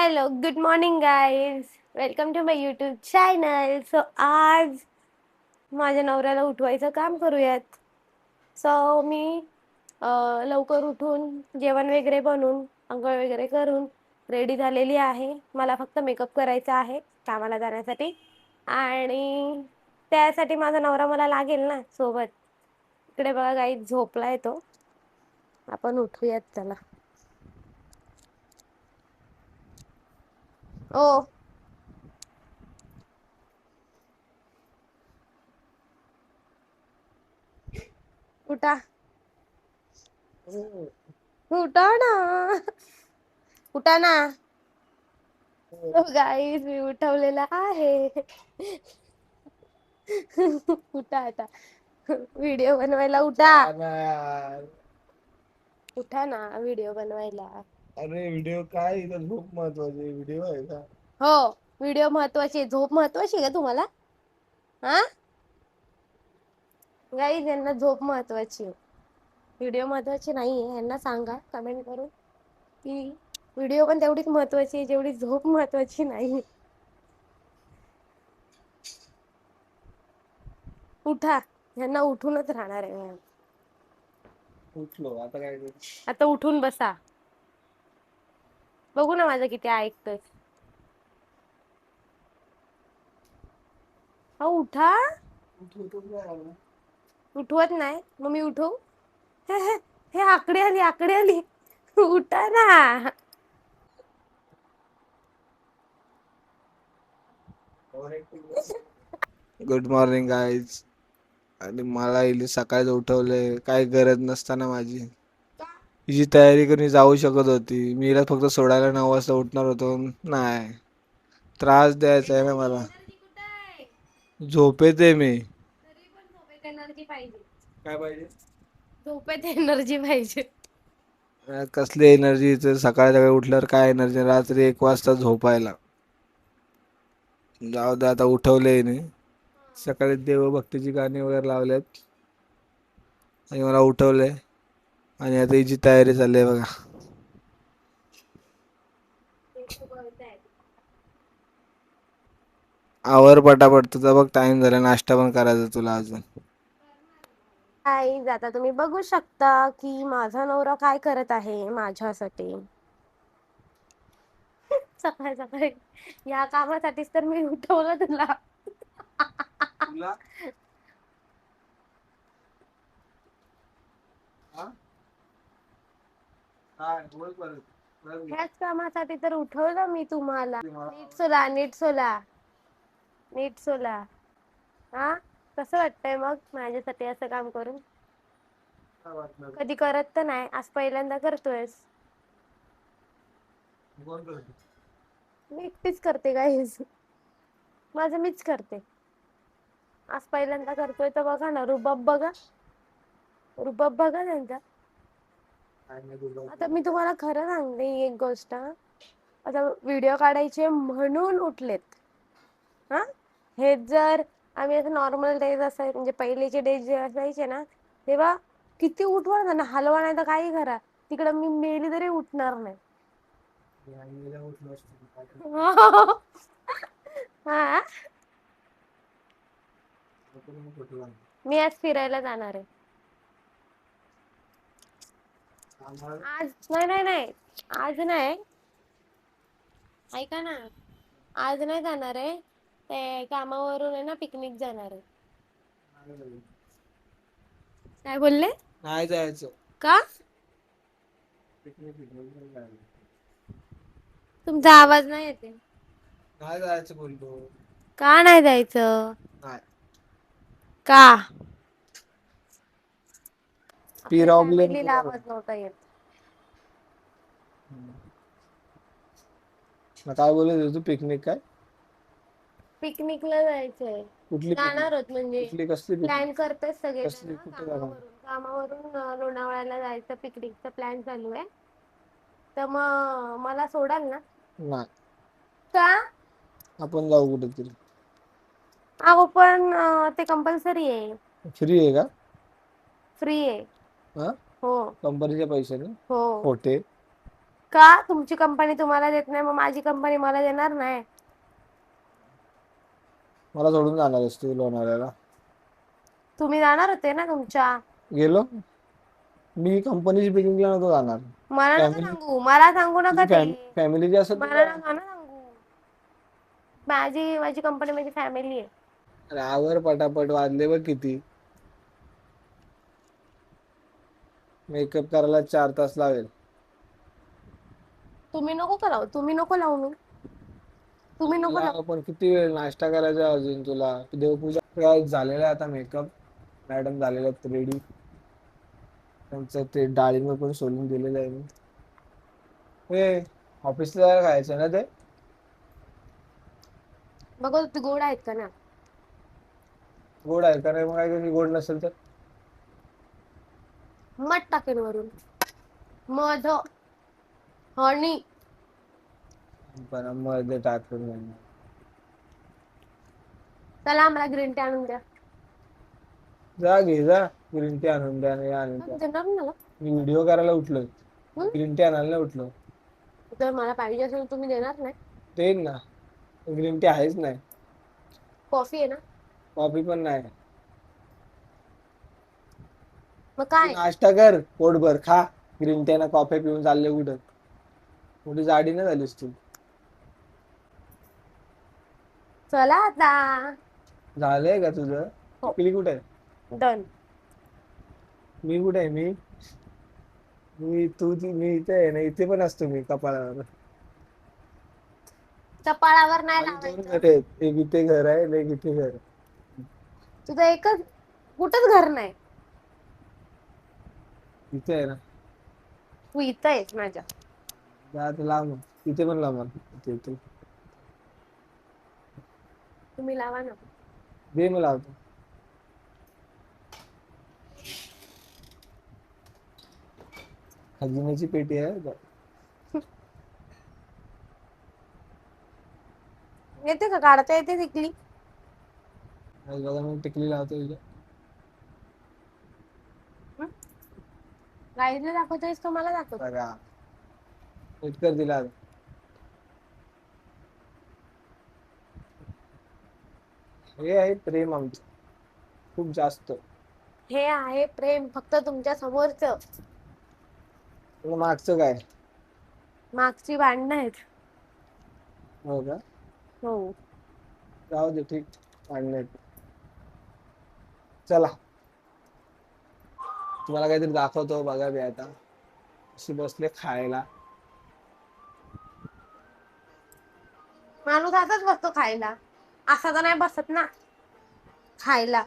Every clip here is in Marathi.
Hello, good morning guys. Welcome to my YouTube channel. So आज माझ्या नवऱ्याला उठवायचं काम करूयात. सो मी लवकर उठून जेवण वगैरे बनवून अंघोळ वगैरे करून रेडी झालेली आहे. मला फक्त मेकअप करायचा आहे कामाला जाण्यासाठी आणि त्यासाठी माझा नवरा मला लागेल ना सोबत. इकडे बघा गाईज झोपलाय तो. आपण उठूयात त्याला. ओ उठा, उठा ना, उठा ना. गाईज मी उठवलेला आहे. उठा आता, व्हिडिओ बनवायला उठा. उठा ना व्हिडिओ बनवायला. अरे व्हिडिओ काय इथं झोप महत्वाची व्हिडिओ आहे का? हो, व्हिडिओ महत्वाची, झोप महत्वाची का तुम्हाला? हा गाईज यांना झोप महत्वाची, व्हिडिओ महत्वाची नाहीये. यांना सांगा कमेंट करून की व्हिडिओ पण तेवढीच महत्वाची आहे जेवढी झोप महत्वाची नाही. उठा, यांना उठूनच राहणार आहे. उठलो आता काय करू? आता उठून बसा, बघू ना माझं किती ऐकतोय. हा उठा. उठवत नाही मग मी उठवू? हे आकडे आली, आकडे आली. उठा ना. Good morning guys. आणि मला इथे सकाळीच उठवलंय, काही गरज नसताना माझी. हिची तयारी करून जाऊ शकत होती. मी हिला फक्त सोडायला 9 वाजता उठणार होतो. नाही, त्रास द्यायचा आहे ना मला. एनर्जी कुठे आहे? झोपेत आहे मी. तरी पण झोपेत एनर्जी पाहिजे. काय पाहिजे? झोपेत एनर्जी पाहिजे. कसली एनर्जी? सकाळी सकाळी उठल्यावर काय एनर्जी? रात्री 1 वाजता झोपायला. जाऊ दे आता, उठवलंय नाही. सकाळी देवभक्तीची गाणी वगैरे लावलेत आणि मला उठवलंय आणि आता हिची तयारी चालली आहे बघा. आवर पटापट, तुझा बघ टाइम झाला, नाश्ता पण करायचा तुला अजून. गाईज आता तुम्ही बघू शकता की माझा नवरा काय करत आहे माझ्यासाठी. सकाळी सकाळी या कामासाठीच तर मी उठवलं तुला. ह्याच कामासाठी तर उठवलं मी तुम्हाला. नीट सोला, नीट सोला, नीट सोला. हा, कसं वाटतंय मग माझ्यासाठी असं काम करून? कधी करत तर नाही, आज पहिल्यांदा करतोयस. मी एकटीच करते गाईज, माझं मीच करते. आज पहिल्यांदा करतोय तर बघा ना, रुबाब बघा, रुबाब बघा त्यांचा. आता मी तुम्हाला खरं सांगते एक गोष्ट, आता व्हिडिओ काढायचे म्हणून उठलेत. हा, हे जर आम्ही असं नॉर्मल डेज असायचे, म्हणजे पहिलेचे डेज जे असायचे ना, तेव्हा किती उठवा ना, हलवा नाही तर काही करा, तिकडं मी मेली तरी उठणार नाही. हा, मी आज फिरायला जाणार आहे. आज नाही नाही नाही, आज नाही, ऐका ना, आज नाही जाणार आहे. ते कामावरून आहे ना, पिकनिक जाणार आहे. काय बोलले? नाही जायचं. का? तुमचा आवाज नाही येते. नाही जायचं बोलतो. का नाही जायचं? नाही. का? आपल्या प्रॉब्लेम फॅमिलीला आवाज नव्हता येत. काय बोलत तू? पिकनिक काय? पिकनिकला जायचंय. कुठली पिकनिक? जाणार आहोत म्हणजे कुठली कसली पिकनिक? प्लॅन करतोय सगळे कसली जण. कुठे जाणार? कामावरून लोणावळ्याला जायचं, पिकनिकचा प्लॅन चालू आहे. तर मग मला सोडाल ना? नाही. का? आपण जाऊ कुठेतरी. अहो पण ते कंपल्सरी आहे. फ्री आहे का? फ्री आहे. हा, हो कंपनीच्या पैशाने? हो. खोटे. का तुमची कंपनी तुम्हाला देत नाही, मग माझी कंपनी मला देणार नाही? मला सोडून जाणार आहेस तू लोणावळ्याला? तुम्ही जाणार होते ना तुमच्या. गेलो मी कंपनीची पिकनिकला नव्हतो जाणार. मला नका फॅमिली सांगू, मला सांगू नका तुझी ते. फॅमिली जी असेल मला नका ना सांगू. माझी कंपनी माझी फॅमिली आहे. अरे आवर पटापट, वाजले बघ किती. मेकअप करायला 4 तास लागेल. तुम्ही नको करावं, तुम्ही नको लावू मी. तुम्ही नको मला लावू. पण किती वेळ नाश्ता करायचा अजून तुला. देवपूजा काय झालेला आहे आता. मेकअप मॅडम झालेला रेडी. त्यांचं ते डाळिंब पण सोलून दिलेलं आहे मी. हे ऑफिसला जायला खायचं ना ते. बघा ते गोड आहेत का ना. गोड आहे का नाही? मग काय गोड नसेल तर मध टाकेन वरून. मध, हनी. पण मध्ये टाकून चला आम्हाला ग्रीन टी आणून द्या. जा घे जा. ग्रीन टी आणून द्या आणि आणून द्या. देणार ना मला. मी व्हिडिओ करायला उठलोय. ग्रीन टी आणायला नाही उठलो. जर मला पाहिजे असेल तुम्ही देणार नाही. देईन ना. ग्रीन टी आहेच नाही. कॉफी आहे ना. कॉफी पण नाही. मग काय? नाश्ता कर, पोटभर खा. ग्रीन टी ना कॉफी पिऊन चालले कुठं. मोठी जाडी नाही झालीस तू. चला आता. झालंय का तुझं? टिकली कुठे आहे? डन. मी कुठे आहे? मी इथे आहे ना. इथे पण असतो मी कपाळावर. कपाळावर नाही माझे 2 लावायचं. घर आहेत. एक इथे घर आहे आणि एक इथे घर आहे. तुझं एकच, कुठंच घर नाही. इथे आहे ना. तू इथं आहेस माझ्या. जा ते लांब. इथे पण लांब. इथे तुम्ही लावा ना. दे मी लावतो. खजिन्याची पेटी आहे. येते का काढता येते टिकली? बघा मी टिकली लावतो इथे. गाईला दाखवतोयस का मला दाखवतो? बघा इतकं दिला. हे आहे प्रेम आमचं खूप जास्त. हे आहे प्रेम फक्त तुमच्या समोरच. मागचं काय? मागची भांडणं आहेत. हो का? हो. जाऊ दे ठीक. आणले. चला तुम्हाला काहीतरी दाखवतो. बघा बी आता अशी बसले खायला. माणूस असाच बसतो खायला. असा तर नाही बसत ना खायला.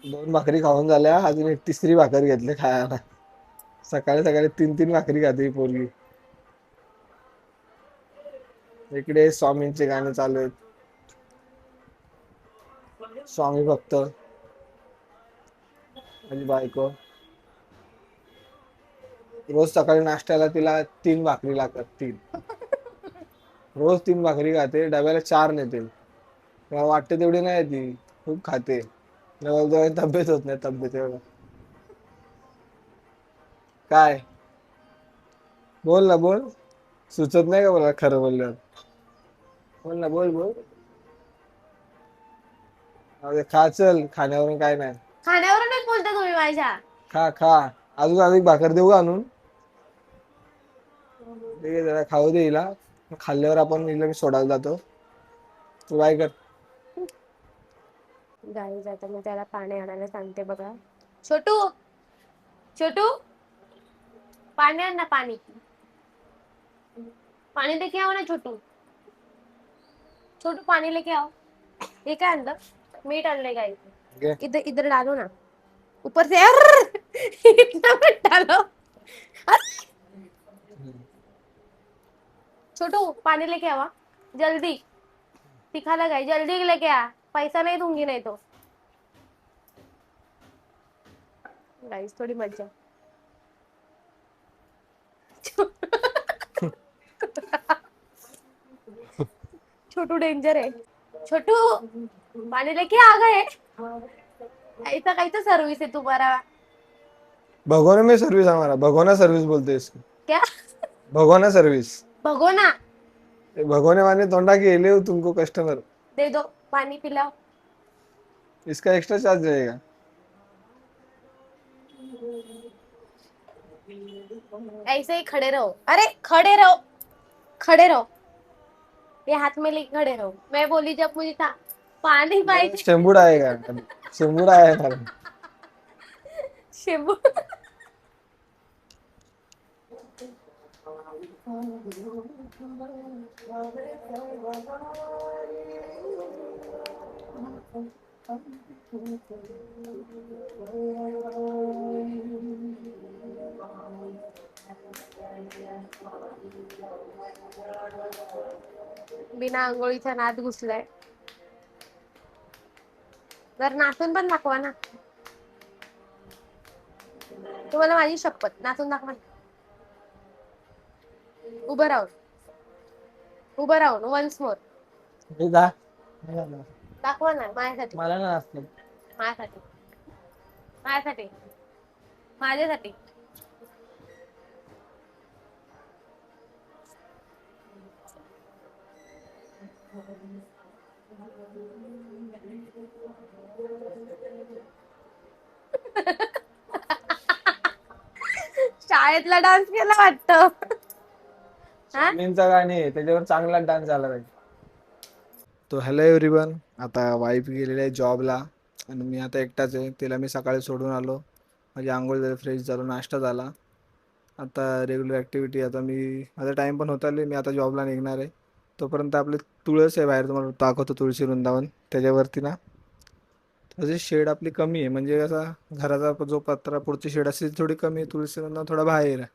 2 भाकरी खाऊन झाल्या. अजून एक तिसरी भाकर घेतली खायला. सकाळी सकाळी 3 भाकरी खाते ही पोरगी. इकडे स्वामींचे गाणे चालू आहेत. स्वामी भक्त माझी बायको. रोज सकाळी नाश्त्याला तिला 3 भाकरी लागतात. 3 रोज 3 भाकरी खाते. डब्याला 4 नेते. मला वाटते तेवढी नाही ती. खूप खाते. तब्येत होत नाही. तब्येत एवढं काय बोल ना बोल. सुचत नाही का मला खरं बोलल्यावर? बोल ना बोल बोल. अरे खा चल. खाण्यावरून काय नाही. खाण्यावरूनच बोलता तुम्ही माझ्या. खा खा. अजून भाकर देऊ का आणून? ठीक आहे जरा खाऊ दे हिला. खाल्ल्यावर आपण हिला मी सोडायला जातो. तू काय कर. गाई जाता मी त्याला पाणी आणायला सांगते बघा. छोटू, छोटू पाणी आण ना. पाणी पाणी लेके आओ ना छोटू. छोटू पाणी लेके आओ. ये काय आणलं? मीठ आणलंय गाई. घे. इधर इधर डालो ना. ऊपर से इतना मत डालो. छोटू पानी लेके आवा जल्दी. तीखा लगाई जल्दी लेके आ. पैसा नहीं दूंगी नहीं तो. गाइस थोड़ी मजा. छोटू डेंजर है. छोटू पानी लेके आ गए. ऐसा कैसा सर्विस है तुम्हारा? भगोना में सर्विस हमारा, भगोना सर्विस बोलते हैं इसको, क्या? भगोना सर्विस। भगोना? भगोने वाले तोंडा के ले तुमको कस्टमर, दे दो, पानी पिलाओ। इसका एक्स्ट्रा चार्ज रहेगा। ऐसे ही खड़े रहो, अरे खड़े रहो, खड़े रहो, ये हाथ में लेके खड़े रहो। मैं बोली जब मुझे था पानी पाहिजे। शेंबूड आएगा, शेंबूड आएगा। शिबू। बिना आंघोळीचा नाद घुसलाय. जर नाचून पण दाखवा ना, तुम्हाला माझी शपथ, नाचून दाखवा. उभं राहून, उभं राहून वन्स मोर दाखवा ना, माझ्यासाठी, मला ना असलं माझ्यासाठी, माझ्यासाठी, माझ्यासाठी. शाळेतला डान्स केला वाटतं. हा? स्वामींचा गाणी आहे त्याच्यावर चांगला डान्स झाला पाहिजे. तो हॅलो एव्हरीवन, आता वाईफ गेलेली आहे जॉबला आणि मी आता एकटाच आहे. तिला मी सकाळी सोडून आलो, माझी आंघोळ झाली, फ्रेश झालो, नाश्ता झाला. आता रेग्युलर ॲक्टिव्हिटी, आता मी माझा टाईम पण होत आले, मी आता जॉबला निघणार आहे. तोपर्यंत आपले तुळस आहे बाहेर, तुम्हाला दाखवतो तुळशी वृंदावन. त्याच्यावरती ना थोडीशी शेड आपली कमी आहे, म्हणजे कसा घराचा जो पत्रा पुढची शेड असते ती थोडी कमी आहे, तुळशी वृंदावन थोडा बाहेर आहे.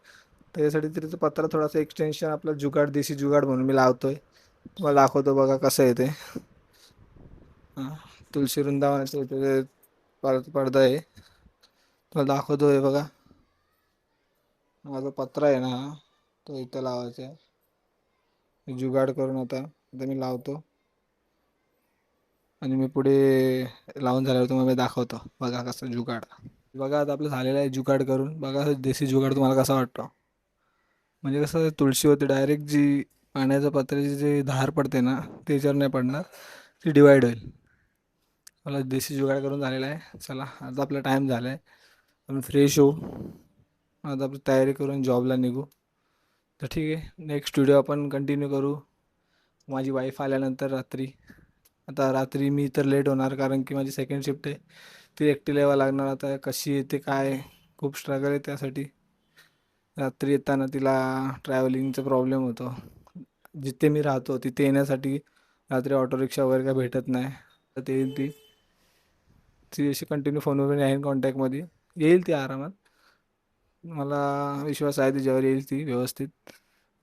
त्याच्यासाठी तिथं पत्रा थोडासा एक्सटेन्शन आपला जुगाड, देशी जुगाड म्हणून मी लावतोय. तुम्हाला दाखवतो बघा कसं आहे ते. हां, तुळशी वृंदावनाचं इथे पडदा आहे, तुम्हाला दाखवतोय बघा. माझा पत्रा आहे ना हा, तो इथं लावायचा आहे. जुगाड करून आता आता मी लावतो आणि मी पुढे लावून झाल्यावर तुम्हाला मी दाखवतो बघा कसं जुगाड. बघा आता आपलं झालेलं आहे जुगाड करून. बघा देशी जुगाड तुम्हाला कसा वाटतो. म्हणजे कसं तुळशीवरती डायरेक्ट जी पाण्याच्या पातळीची जी धार पडते ना, त्याच्यावर नाही पडणार, ती डिवाईड होईल. मला देशी जुगाड करून झालेला आहे. चला आता आपला टाईम झाला आहे, आपण फ्रेश होऊ, आता आपली तयारी करून जॉबला निघू. तर ठीक आहे, नेक्स्ट व्हिडिओ आपण कंटिन्यू करू माझी वाईफ आल्यानंतर रात्री. आता रात्री मी तर लेट होणार कारण की माझी सेकंड शिफ्ट आहे, ती एकटीला यावं लागणार. आता कशी येते काय, खूप स्ट्रगल आहे त्यासाठी. रात्री येताना तिला ट्रॅव्हलिंगचा प्रॉब्लेम होतो, जिथे मी राहतो तिथे येण्यासाठी रात्री ऑटो रिक्षा वगैरे काय भेटत नाही. तर ते येईल ती ती अशी कंटिन्यू फोनवर आहे कॉन्टॅक्टमध्ये, येईल ती आरामात. मला विश्वास आहे तिच्यावर, येईल ती व्यवस्थित.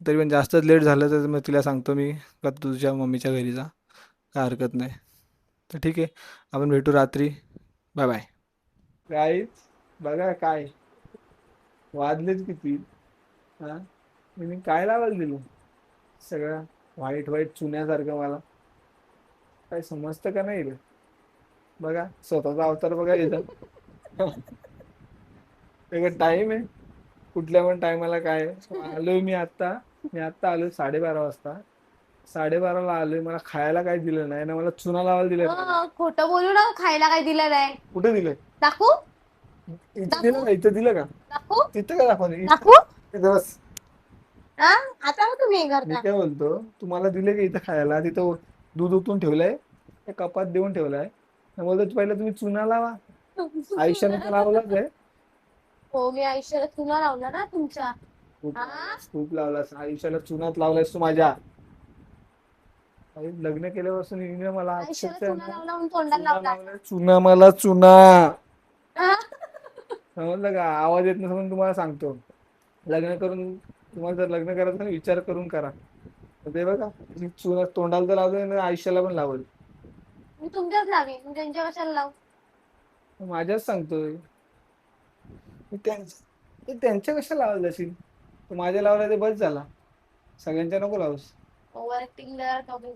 तरी पण जास्तच लेट झालं तर मग तिला सांगतो मी का तुझ्या मम्मीच्या घरी जा, काय हरकत नाही. तर ठीक आहे, आपण भेटू रात्री. Bye bye. काहीच बघा काय वाजलेच किती. हां, मी काय लावायला दिलं सगळं व्हाईट व्हाईट चुन्यासारखं. मला काय समजतं का नाही रे. बघा स्वतःचा अवतार बघा येतात. एक टाईम आहे, कुठल्या पण टायमाला काय आलोय मी आत्ता आलोय 12:30 वाजता. 12:30ला आलोय, मला खायला काय दिलं नाही ना, मला चुना लावायला दिलं नाही. खोटं बोलू ना, खायला काय दिलं नाही. कुठे दिलंय? दाखवू? इथं दिलं का? इथं दिलं का? दाखवू? तिथं का दाखवलं? दाखवू? इथं बस. हा? आता मग तुम्ही हे मी करता. काय बोलतो, तुम्हाला दिले का इथं खायला? तिथं दूध उतरून ठेवलंय, त्या कपात देऊन ठेवलाय. मी बोलतो पहिलं तुम्ही चुना लावा. आयुष्याने तर लावलाच आहे, हो, मी आयुष्याला चुना लावला ना तुमच्या. खूप हा? लावलास, खूप लावलास आयुष्याला, चुनात लावलायस तू माझ्या. अरे लग्न केल्यापासून हिने मला आयुष्याला अक्षरशः चुना लावला म्हणून तोंडाला लावला. चुना, मला चुना. हा? समजलं का? आवाज येत नसेल तुम्हाला सांगतो, लग्न करून तुम्हाला जर लग्न करायचं असेल, विचार करून करा. तर ते बघा मी चुना तोंडाला तर लावतोय ना, आयुष्याला पण लावल. मी तुमच्याच लावीन, मी त्यांच्या कशाला लावू. माझ्याच सांगतोय मी. त्यांच्या कशा लावत असेल, तू माझ्या लावला ते बस झाला, सगळ्यांच्या नको लावूस. ओव्हर ऍक्टिंग नका करू.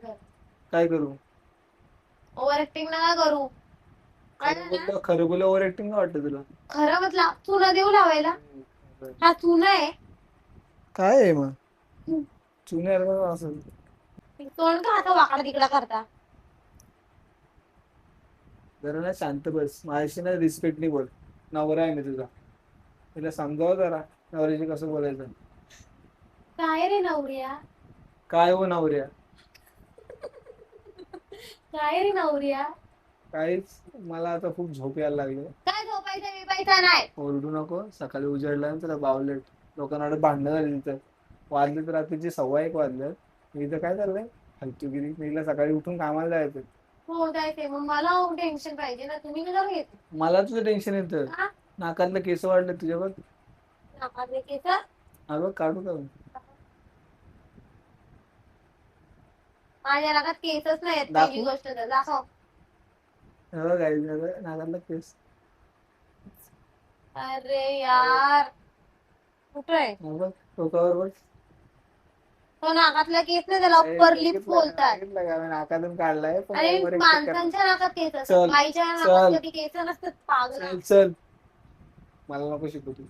काय करू? ओव्हर ऍक्टिंग नका करू. खरं बोल ओव्हर ऍक्टिंग वाटतं तुला? खरं म्हटलं तू न देऊ लावायला हा तू नाही काय आहे मग चुन्यार असं तोंड का आता वाकडा तिकडा करता जरा ना शांत बस माझ्याशी ना रिस्पेक्टनी बोल नवरा आहे मी तुझा तिला समजाव जरा नवऱ्याशी कसं बोलायचं काय रे नवऱ्या काय हो नवऱ्या काय रे नवऱ्या काहीच मला आता खूप झोप यायला लागली काय झोपायचं बिपायचं नाही ओरडू नको सकाळी उजाडला ना तुला बावलेट लोकांना भांडणं झाली तिथं वाजले तर रात्रीचे 1:15 वाजले इथं काय चाललंय फालतूगिरी मी सकाळी उठून कामाला जायचं हो जायचंय मग मला टेन्शन पाहिजे ना तुम्ही कशाला घेत मला तुझं टेन्शन येतं नाकातलं केस वाढलं तुझ्या बघ नाकातले केस हा बघ काढू का माझ्या नाकात केसच नाही येत पहिली गोष्ट तर दाखव नाकातलं केस अरे यार कुठे बघ टोकावर बघ तो नाकातला केस नाही त्याला अप्पर लिप्स बोलतात नाकातून काढलाय अरे माणसांच्या नाकात केस असतात बाईच्या नाकात कधी केस नसतात पागल चल मला नको शिकू तू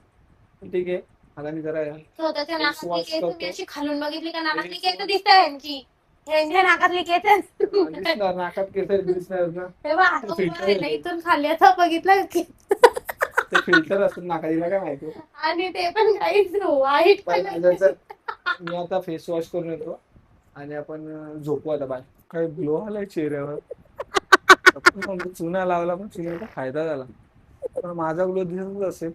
ठीक आहे आता मी जरा स्वतःच्या नाकातली केस मी अशी खालून बघितली का नाकातली केस दिसत यांची यांच्या नाकातली केस दिसणार नाकात केस दिसणार ना तेव्हा इथून खाली असं बघितलं की ते फिल्टर असतात नाकाला काय माहिती आणि ते पण काहीच वाईट मी आता फेस वॉश करून येतो आणि आपण झोपू आता बाय काय ग्लो आलाय चेहऱ्यावर चुना लावला पण चुन्याचा फायदा झाला पण माझा ग्लो दिसतच असेल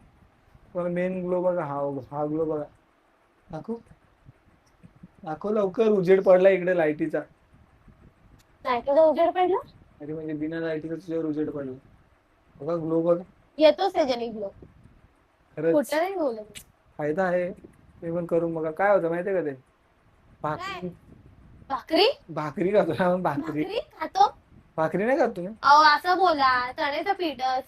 पण मेन ग्लो बघा हा ग्लो बघा दाखव लवकर उजेड पडला इकडे लाईटीचा उजेड पडला अरे म्हणजे बिना लाईटीचा तुझ्यावर उजेड पडला बघा ग्लो बघा येतोच त्याच्याने ग्लो खरंच नाही बोलत फायदा आहे ते पण करून बघा काय होतं माहितीये का ते भाकरी भाकरी भाकरी खातो ना भाकरी खातो भाकरी नाही खात तुम्ही अहो असं बोला चण्याचं पीठच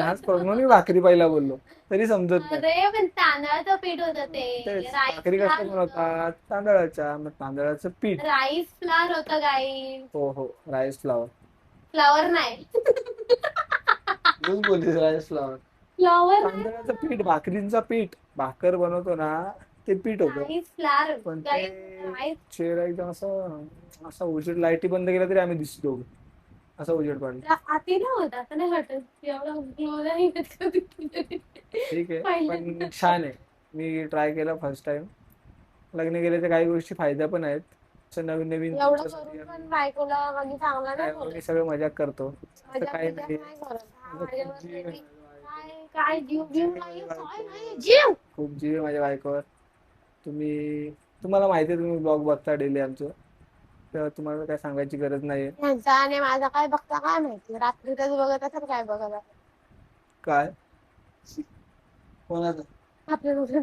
हाच प्रॉब्लेम मी भाकरी पहिला बोललो तरी समजत नाही अरे पण तांदळाचं पीठ होतं ते भाकरी कसं बनवतात तांदळाच्या मग तांदळाचं पीठ राईस फ्लावर होतं गाई हो राईस फ्लावर फ्लावर नाही तूच बोलतेस राईस फ्लावर फ्लावर तांदळाचं पीठ भाकरींचा पीठ भाकर बनवतो ना ते पीठ होतं पण ते चेहरा एकदम असा उजेड लाईटी बंद केला तरी आम्ही दिसतो असा उजेड पडला आती ना होता असं नाही वाटत एवढं ठीक आहे पण छान आहे मी ट्राय केला फर्स्ट टाइम लग्न केल्याच्या काही गोष्टी फायदा पण आहेत असं नवीन नवीन मी सगळं मजाक करतो काही नाही खूप जीव आहे माझ्या बायकोवर तुम्हाला माहिती आहे तुम्ही ब्लॉग बघता डेली आमचं तर तुम्हाला काय सांगायची गरज नाही आणि माझा काय बघता काय माहिती रात्री तर बघत असेल काय बघत काय कोणाचं आपल्या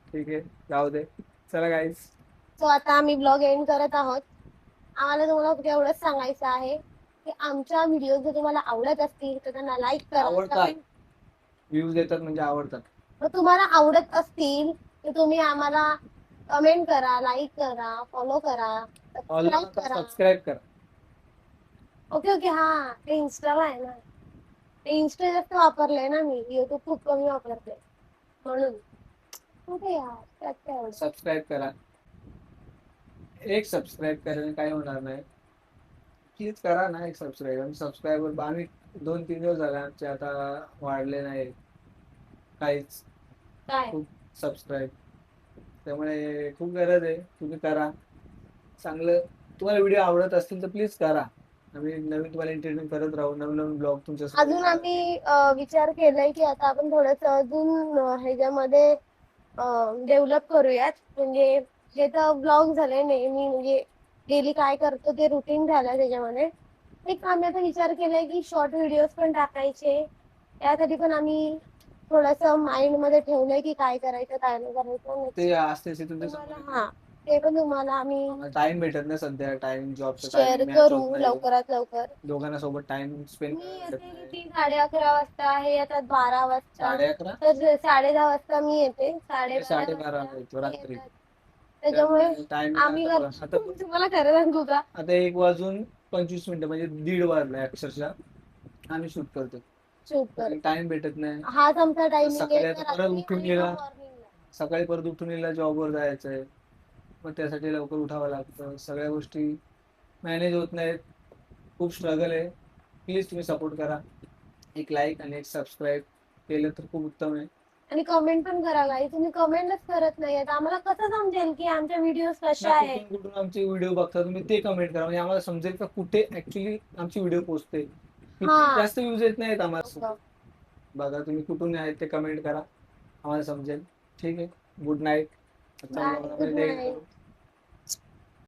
ठीक आहे जाऊ दे चला गाईस सो आता आम्ही ब्लॉग एंड करत आहोत आम्हाला तुम्हाला एवढंच सांगायचं आहे की आमच्या व्हिडिओ जर तुम्हाला आवडत असतील तर त्यांना लाईक करा व्ह्यूज येतात म्हणजे आवडतात तर तुम्हाला आवडत असतील तर तुम्ही आम्हाला कमेंट करा लाईक करा फॉलो करा सबस्क्राईब करा ओके हा ते इन्स्टाला आहे ना ते इन्स्टा जास्त वापरलंय ना मी युट्यूब खूप कमी वापरते म्हणून सबस्क्राईब करा एक सबस्क्राईब करायला काय होणार नाही प्लीज करा ना एक सबस्क्राईबर आम्ही 2-3 दिवस झाले आमचे आता वाढले नाही काहीच खूप सबस्क्राईब त्यामुळे खूप गरज आहे तुम्ही करा चांगलं तुम्हाला व्हिडिओ आवडत असतील तर प्लीज करा आम्ही नवीन तुम्हाला एंटरटेन करत राहू नवीन ब्लॉग तुमच्या अजून आम्ही विचार केलाय की आता आपण थोडस अजून ह्याच्यामध्ये डेव्हलप करूयात म्हणजे हे तर ब्लॉग झाले नेहमी म्हणजे डेली काय करतो ते रुटीन झालं त्याच्यामध्ये एक आम्ही आता विचार केलाय की शॉर्ट व्हिडिओज पण टाकायचे त्यासाठी पण आम्ही थोडस माइंड मध्ये ठेवलंय की काय करायचं काय नाही करायचं ते असते हा ते पण तुम्हाला आम्ही टाइम भेटत नाही सध्या टाइम जॉब शेअर करू लवकरात लवकर दोघांना सोबत टाइम स्पेंड 11:30 वाजता आहे येतात 12 वाजता 11:30 तर 10:30 वाजता मी येते 12:30 रात्री त्याच्यामुळे आम्ही तुम्हाला खरं सांगू का आता 1 वाजून 25 मिनिटं म्हणजे दीड वाजला अक्षरशः आम्ही शूट करतो. सुपर. टाइम भेटत नाही. हाच आमचा टायमिंग सकाळी आहे आता का परत रात्री उठून आणि गेला. मॉर्निंगला. सकाळी परत उठून गेला जॉबवर जायचंय. मग त्यासाठी लवकर उठावं लागतं. सगळ्या गोष्टी मॅनेज होत नाहीत. खूप स्ट्रगल आहे. प्लीज तुम्ही सपोर्ट करा. एक लाईक आणि एक सबस्क्राईब केलं तर खूप उत्तम आहे. आणि कमेंट पण करा गाई. तुम्ही कमेंटच करत नाहीयेत. आम्हाला कसं समजेल की आमच्या व्हिडिओ कसे ना आहेत? कुठून कुठून आमचे व्हिडिओ बघता तुम्ही ते कमेंट करा. म्हणजे आम्हाला समजेल का कुठे ऍक्च्युली आमची व्हिडिओ पोहोचते. इतकी हा. जास्त व्ह्यूज येत नाहीत आम्हाला. बघा तुम्ही कुठून आहेत ते कमेंट करा. आम्हाला समजेल. ठीक आहे. Good night. आता बाय. ब्लॉग गुड आपण इथे end नाईट. करू.